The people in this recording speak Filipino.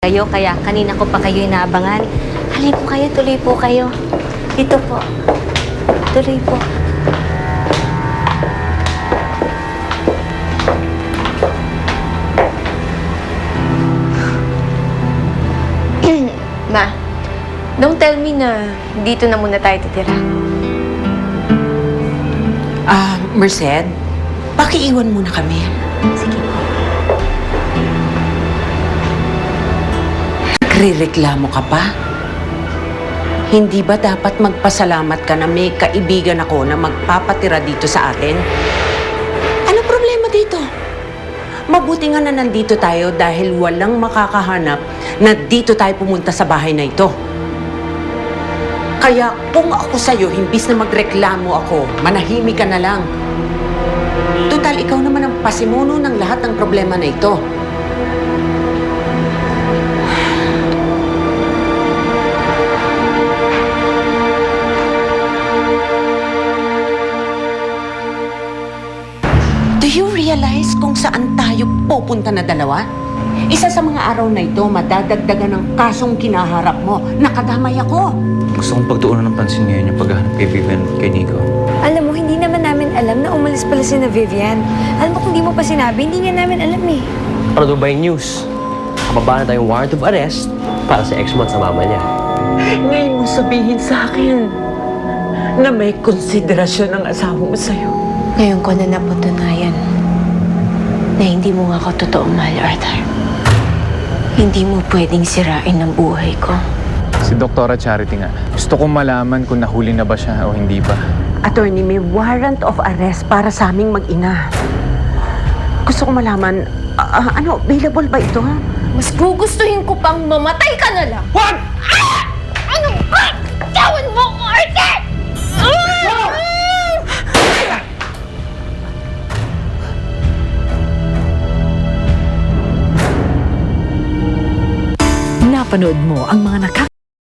kayo, kaya kanina ko pa kayo inaabangan. Halip po kayo, tuloy po kayo. Dito po. Tuloy po. Ma, don't tell me na dito na muna tayo titira. Merced, pakiiwan muna kami. Sige po. Nagre-reklamo ka pa? Hindi ba dapat magpasalamat ka na may kaibigan ako na magpapatira dito sa atin? Ano problema dito? Mabuti nga na nandito tayo dahil walang makakahanap na dito tayo pumunta sa bahay na ito. Kaya kung ako sa'yo, himbis na magreklamo ako, manahimik ka na lang. Total, ikaw naman ang pasimuno ng lahat ng problema na ito. Do you realize kung saan tayo pupunta na dalawa? Isa sa mga araw na ito, madadagdagan ng kasong kinaharap mo. Nakadamay ako. Gusto kong pagtuunan ng pansin ngayon yung paghahanap kay Vivian at kay Nico. Alam mo, hindi naman namin alam na umalis pala si na Vivian. Alam mo, kung di mo pa sinabi, hindi nga namin alam eh. Para Dubai News, kababa na tayong warrant of arrest para sa ex mo at sa mama niya. Ngayon mo sabihin sa akin na may konsiderasyon ng asawa mo sa'yo. Ngayon ko na napatunayan na hindi mo nga ako totoo mahal, Arthur. Hindi mo pwedeng sirain ang buhay ko. Si Doktora Charity nga. Gusto kong malaman kung nahuli na ba siya o hindi pa. Attorney, may warrant of arrest para sa aming mag-ina. Gusto ko malaman, available ba ito? Mas gugustuhin ko pang mamatay ka na lang. What? Ano ba? Tawan mo ko, Arthur! Napanood mo ang mga